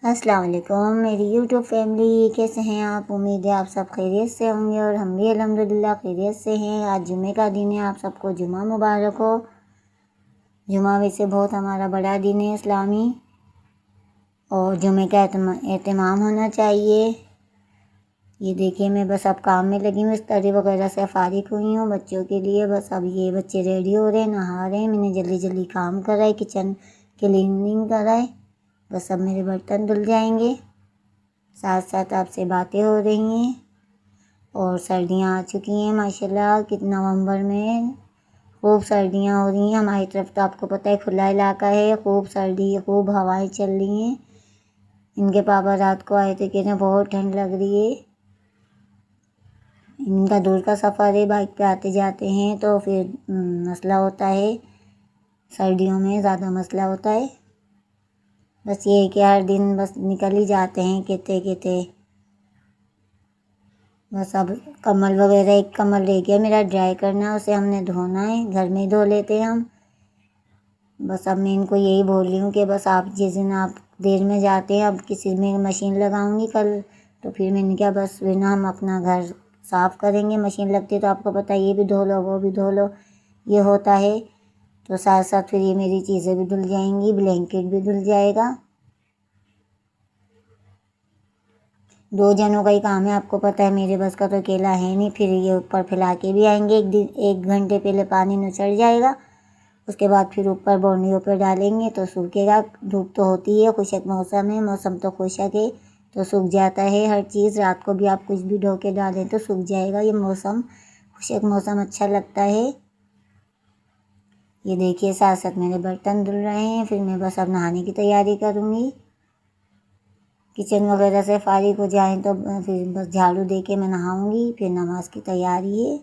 अस्सलाम वालेकुम मेरी यूट्यूब फैमिली, कैसे हैं आप। उम्मीद है आप सब खैरियत से होंगे और हम भी अल्हम्दुलिल्लाह खैरियत से हैं। आज जुमे का दिन है, आप सबको जुमा मुबारक हो। जुमा वैसे बहुत हमारा बड़ा दिन है इस्लामी, और जुमे का एहतमाम होना चाहिए। ये देखिए, मैं बस अब काम में लगी हूँ, इस्त्री वगैरह से फ़ारिग हुई हूँ बच्चों के लिए। बस अब ये बच्चे रेडी हो रहे हैं, नहा रहे हैं। मैंने जल्दी जल्दी काम कराए, किचन क्लीनिंग कराए। बस अब मेरे बर्तन धुल जाएंगे, साथ साथ आपसे बातें हो रही हैं। और सर्दियाँ आ चुकी हैं माशाल्लाह, नवंबर में खूब सर्दियाँ हो रही हैं। हमारी तरफ तो आपको पता है खुला इलाका है, खूब सर्दी है, खूब हवाएं चल रही हैं। इनके पापा रात को आए थे, कह रहे बहुत ठंड लग रही है। इनका दूर का सफ़र है, बाइक पे आते जाते हैं तो फिर मसला होता है। सर्दियों में ज़्यादा मसला होता है। बस ये है कि हर दिन बस निकल ही जाते हैं कहते कहते। बस अब कम्बल वगैरह, एक कम्बल रह गया मेरा ड्राई करना, उसे हमने धोना है, घर में ही धो लेते हैं हम। बस अब मैं इनको यही बोल रही हूँ कि बस आप जिस दिन आप देर में जाते हैं, अब किसी में मशीन लगाऊंगी कल, तो फिर मैंने क्या बस फिर ना हम अपना घर साफ़ करेंगे। मशीन लगती है तो आपको पता है ये भी धो लो वो भी धो लो, ये होता है। तो साथ साथ फिर ये मेरी चीज़ें भी धुल जाएंगी, ब्लैंकेट भी धुल जाएगा। 2 जनों का ही काम है, आपको पता है मेरे बस का तो अकेला है नहीं। फिर ये ऊपर फैला के भी आएंगे, एक दिन 1 घंटे पहले पानी नुचड़ जाएगा, उसके बाद फिर ऊपर बोर्नियों पे डालेंगे तो सूखेगा। धूप तो होती है, खुशक मौसम है, मौसम तो खुशक है तो सूख जाता है हर चीज़। रात को भी आप कुछ भी धो के डालें तो सूख जाएगा। ये मौसम खुशक मौसम अच्छा लगता है। ये देखिए, साथ साथ मेरे बर्तन धुल रहे हैं। फिर मैं बस अब नहाने की तैयारी करूँगी। किचन वगैरह से फ़ारिग हो जाएं तो फिर बस झाड़ू दे के मैं नहाऊँगी। फिर नमाज की तैयारी है,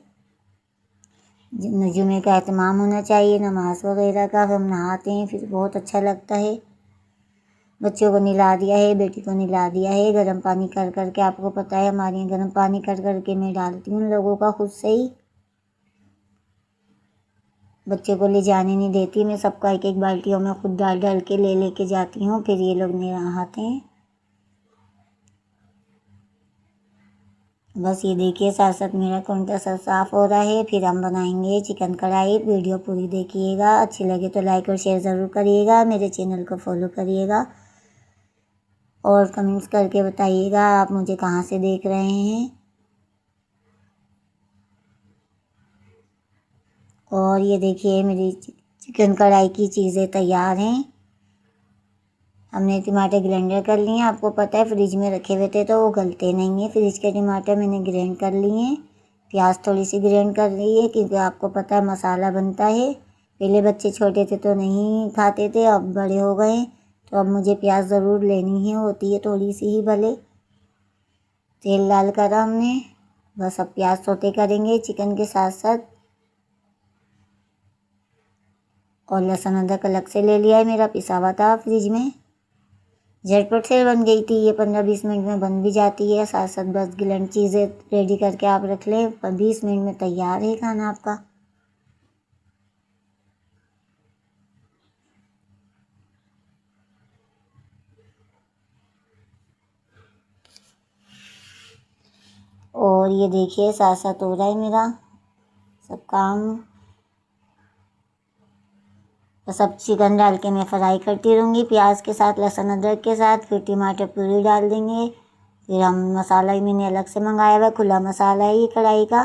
जुमे का एहतमाम होना चाहिए नमाज वगैरह का। हम नहाते हैं, फिर बहुत अच्छा लगता है। बच्चों को नहला दिया है, बेटी को नहला दिया है गर्म पानी कर कर के। आपको पता है हमारे यहाँ गर्म पानी कर कर के मैं डालती हूँ लोगों का खुद से ही। बच्चे को ले जाने नहीं देती मैं, सबका एक एक बाल्टियों में खुद डाल डाल के लेके जाती हूँ, फिर ये लोग नहाते हैं। बस ये देखिए, साथ साथ मेरा काउंटर सब साफ़ हो रहा है। फिर हम बनाएंगे चिकन कढ़ाई। वीडियो पूरी देखिएगा, अच्छी लगे तो लाइक और शेयर ज़रूर करिएगा। मेरे चैनल को फॉलो करिएगा और कमेंट्स करके बताइएगा आप मुझे कहाँ से देख रहे हैं। और ये देखिए, मेरी चिकन कढ़ाई की चीज़ें तैयार हैं। हमने टमाटर ग्राइंडर कर लिए हैं। आपको पता है फ्रिज में रखे हुए थे तो वो गलते नहीं हैं। फ्रिज के टमाटर मैंने ग्राइंड कर लिए हैं। प्याज थोड़ी सी ग्राइंड कर ली है, क्योंकि आपको पता है मसाला बनता है। पहले बच्चे छोटे थे तो नहीं खाते थे, अब बड़े हो गए तो अब मुझे प्याज ज़रूर लेनी ही होती है, थोड़ी सी ही भले। तेल डाल कर हमने बस अब प्याज सौते करेंगे चिकन के साथ साथ। और लहसुन अदरक अलग से ले लिया है, मेरा पिसा हुआ था फ्रिज में। झटपट से बन गई थी ये, 15-20 मिनट में बन भी जाती है। साथ साथ बस गिलन चीज़ें रेडी करके आप रख लें, 20 मिनट में तैयार है खाना आपका। और ये देखिए, साथ साथ हो रहा है मेरा सब काम। बस अब चिकन डाल के मैं फ्राई करती रहूँगी प्याज के साथ, लहसुन अदरक के साथ। फिर टमाटर प्यूरी डाल देंगे। फिर हम मसाला ही मैंने अलग से मंगाया हुआ है, खुला मसाला है ये कढ़ाई का,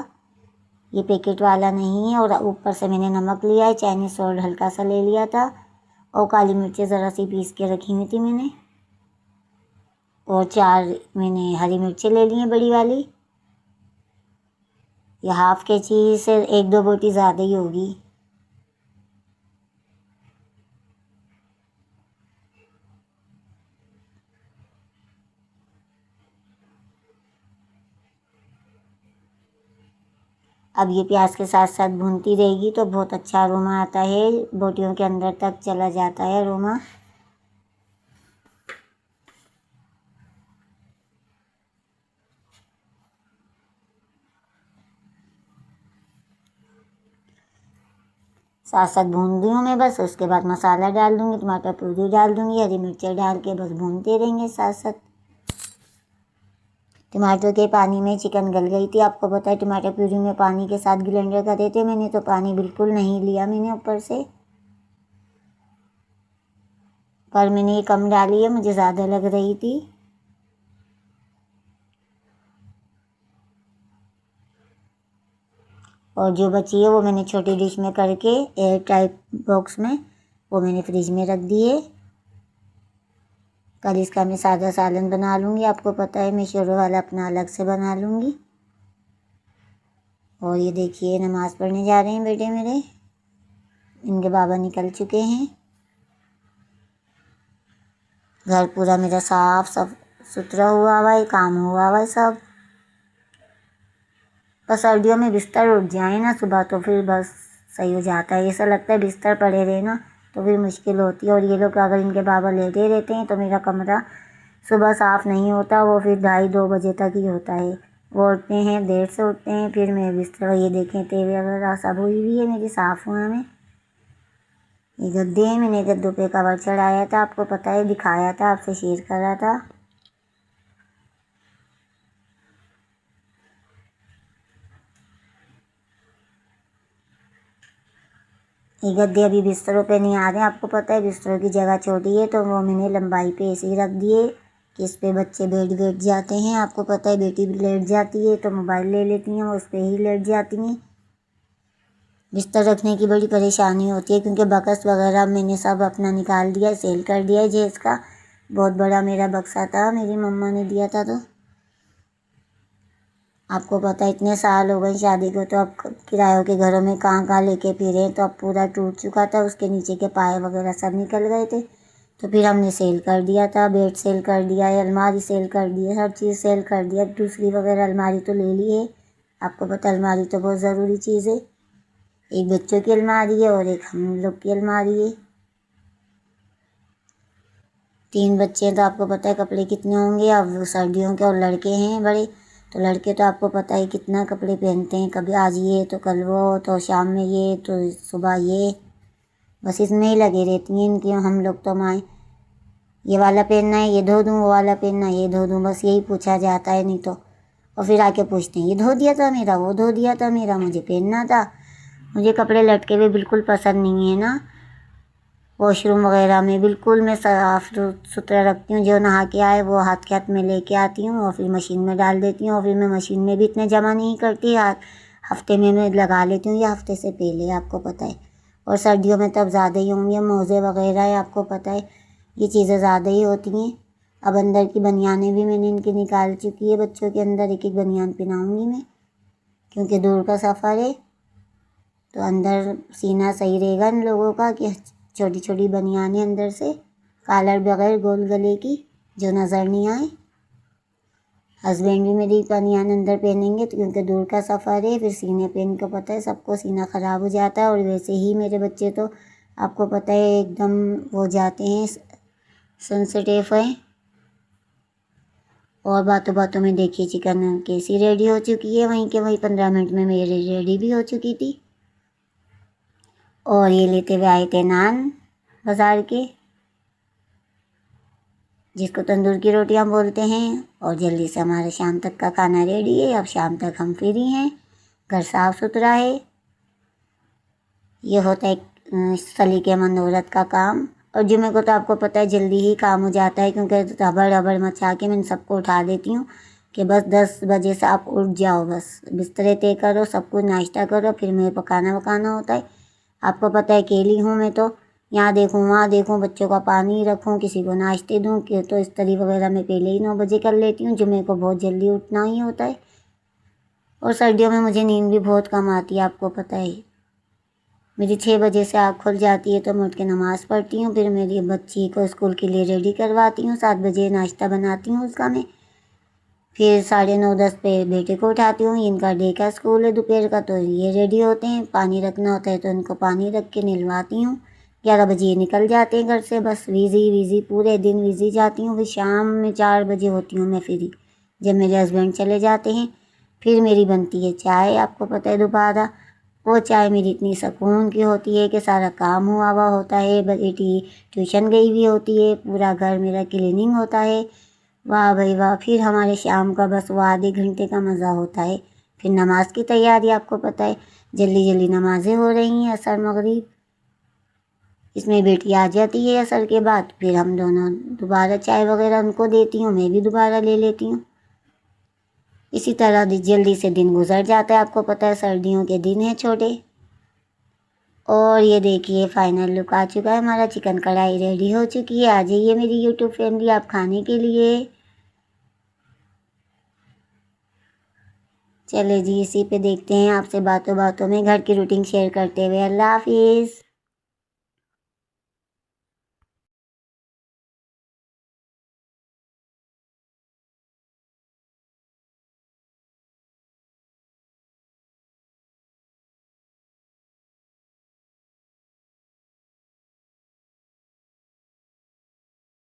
ये पैकेट वाला नहीं है। और ऊपर से मैंने नमक लिया है, चाइनीज़ सॉल्ट हल्का सा ले लिया था, और काली मिर्चें ज़रा सी पीस के रखी हुई थी मैंने। और 4 मैंने हरी मिर्चें ले ली हैं बड़ी वाली। ये हाफ़ केजी से 1-2 बोटी ज़्यादा ही होगी। अब ये प्याज के साथ साथ भूनती रहेगी तो बहुत अच्छा अरोमा आता है, बोटियों के अंदर तक चला जाता है अरोमा। साथ साथ भून दी हूँ मैं बस। उसके बाद मसाला डाल दूँगी, टमाटर प्यूरी डाल दूँगी, हरी मिर्ची डाल के बस भूनते रहेंगे साथ साथ। टमाटर के पानी में चिकन गल गई थी। आपको पता है टमाटर प्यूरी में पानी के साथ ग्राइंडर करे थे मैंने, तो पानी बिल्कुल नहीं लिया मैंने ऊपर से, पर मैंने ये कम डाली है, मुझे ज़्यादा लग रही थी। और जो बची है वो मैंने छोटी डिश में करके एयर टाइट बॉक्स में वो मैंने फ्रिज में रख दी है। कल इसका मैं सादा सालन बना लूँगी। आपको पता है मैं शुरू वाला अपना अलग से बना लूँगी। और ये देखिए नमाज़ पढ़ने जा रहे हैं बेटे मेरे, इनके बाबा निकल चुके हैं। घर पूरा मेरा साफ सुथरा हुआ है, काम हुआ है सब। बस सर्दियों में बिस्तर उठ जाए ना सुबह तो फिर बस सही हो जाता है। ऐसा लगता है बिस्तर पड़े रहे ना तो फिर मुश्किल होती है। और ये लोग अगर इनके बाबा लेटे रहते हैं तो मेरा कमरा सुबह साफ़ नहीं होता, वो फिर 2:30-2 बजे तक ही होता है। वो उठते हैं, देर से उठते हैं, फिर मैं बिस्तर ये देखें तेरे वगैरह सब हुई हुई है मेरी, साफ़ हुआ में। ये गद्दे हैं, मैंने गद्दों पे कवर चढ़ाया था, आपको पता है दिखाया था, आपसे शेयर करा था। ये गद्दे अभी बिस्तरों पे नहीं आ रहे हैं। आपको पता है बिस्तरों की जगह छोटी है तो वो मैंने लंबाई पे ऐसे ही रख दिए कि इस पे बच्चे बैठ जाते हैं। आपको पता है बेटी भी लेट जाती है तो मोबाइल ले लेती हैं, वो उस पर ही लेट जाती हैं। बिस्तर रखने की बड़ी परेशानी होती है क्योंकि बक्स वगैरह मैंने सब अपना निकाल दिया, सेल कर दिया है। जेस का बहुत बड़ा मेरा बक्सा था, मेरी मम्मा ने दिया था। तो आपको पता है इतने साल हो गए शादी को तो अब किरायों के घरों में कहाँ कहाँ लेके फिरे, तो अब पूरा टूट चुका था, उसके नीचे के पाए वगैरह सब निकल गए थे। तो फिर हमने सेल कर दिया था, बेड सेल कर दिया है, अलमारी सेल कर दी है, हर चीज़ सेल कर दिया। अब दूसरी वगैरह अलमारी तो ले ली है। आपको पता है अलमारी तो बहुत ज़रूरी चीज़ है। एक बच्चों की अलमारी है और एक हम लोग की अलमारी है। 3 बच्चे हैं तो आपको पता है कपड़े कितने होंगे। अब सर्दियों के और लड़के हैं बड़े, तो लड़के तो आपको पता है कितना कपड़े पहनते हैं, कभी आज ये तो कल वो, तो शाम में ये तो सुबह ये, बस इसमें ही लगे रहती हैं इनकी। हम लोग तो माए ये वाला पहनना है ये धो दूँ, वो वाला पहनना है ये धो दूँ, बस यही पूछा जाता है। नहीं तो और फिर आके पूछते हैं ये धो दिया था मेरा, वो धो दिया था मेरा, मुझे पहनना था। मुझे कपड़े लटके हुए बिल्कुल पसंद नहीं है ना। वॉशरूम वगैरह में बिल्कुल मैं साफ़ सुथरा रखती हूँ। जो नहा के आए वो हाथ के हाथ में लेके आती हूँ और फिर मशीन में डाल देती हूँ। और फिर मैं मशीन में भी इतने जमा नहीं करती, हफ्ते में मैं लगा लेती हूँ या हफ्ते से पहले, आपको पता है। और सर्दियों में तब ज़्यादा ही होंगे, मोज़े वगैरह है, आपको पता है ये चीज़ें ज़्यादा ही होती हैं। अब अंदर की बनियानें भी मैंने इनकी निकाल चुकी है, बच्चों के अंदर एक एक बनियान पहनाऊँगी मैं, क्योंकि दूर का सफ़र है तो अंदर सीना सही रहेगा इन लोगों का कि छोटी छोटी बनियानें अंदर से, कॉलर बगैर गोल गले की, जो नज़र नहीं आए। हस्बैंड भी मेरी बनियान अंदर पहनेंगे तो क्योंकि दूर का सफ़र है, फिर सीने पे इनको पता है सबको सीना ख़राब हो जाता है। और वैसे ही मेरे बच्चे तो आपको पता है एकदम हो जाते हैं, सेंसिटिव हैं। और बातों बातों में देखिए चिकन कैसी रेडी हो चुकी है, वहीं के वहीं 15 मिनट में मेरी रेडी भी हो चुकी थी। और ये लेते हुए आए थे नान बाज़ार के, जिसको तंदूर की रोटियां बोलते हैं। और जल्दी से हमारे शाम तक का खाना रेडी है। अब शाम तक हम फ्री हैं, घर साफ़ सुथरा है। ये होता है सलीकेमंद औरत का काम। और जुम्मे को तो आपको पता है जल्दी ही काम हो जाता है, क्योंकि रबड़ रबड़ मचा के मैं सबको उठा देती हूँ कि बस 10 बजे से आप उठ जाओ, बस बिस्तरे तय करो, सब कुछ नाश्ता करो, फिर मुझे पकाना वकाना होता है। आपको पता है अकेली हूँ मैं, तो यहाँ देखूँ वहाँ देखूँ, बच्चों का पानी रखूँ, किसी को नाश्ते दूँ, कि तो इस्त्री वगैरह मैं पहले ही 9 बजे कर लेती हूँ। जुम्मे को बहुत जल्दी उठना ही होता है। और सर्दियों में मुझे नींद भी बहुत कम आती है, आपको पता है। मेरी 6 बजे से आँख खुल जाती है तो मैं उठ के नमाज़ पढ़ती हूँ, फिर मेरी बच्ची को स्कूल के लिए रेडी करवाती हूँ, 7 बजे नाश्ता बनाती हूँ उसका मैं। फिर 9:30-10 पे बेटे को उठाती हूँ, इनका डे का स्कूल है दोपहर का, तो ये रेडी होते हैं। पानी रखना होता है तो इनको पानी रख के नहलवाती हूँ। 11 बजे ये निकल जाते हैं घर से, बस बिज़ी पूरे दिन बिज़ी जाती हूँ। फिर शाम में 4 बजे होती हूँ मैं फ्री, जब मेरे हस्बैंड चले जाते हैं। फिर मेरी बनती है चाय, आपको पता है दोबारा। वो चाय मेरी इतनी सुकून की होती है कि सारा काम हुआ हुआ होता है, बेटी ट्यूशन गई हुई होती है, पूरा घर मेरा क्लीनिंग होता है। वाह भाई वाह। फिर हमारे शाम का बस वो आधे घंटे का मज़ा होता है। फिर नमाज की तैयारी, आपको पता है जल्दी जल्दी नमाज़ें हो रही हैं, असर मगरिब। इसमें बेटी आ जाती है असर के बाद, फिर हम दोनों दोबारा चाय वगैरह उनको देती हूँ, मैं भी दोबारा ले लेती हूँ। इसी तरह जल्दी से दिन गुजर जाता है। आपको पता है सर्दियों के दिन हैं छोटे। और ये देखिए फाइनल लुक आ चुका है, हमारा चिकन कढ़ाई रेडी हो चुकी है। आ जाइए मेरी यूट्यूब फैमिली आप खाने के लिए। चले जी, इसी पे देखते हैं आपसे बातों बातों में घर की रूटीन शेयर करते हुए। अल्लाह हाफिज़।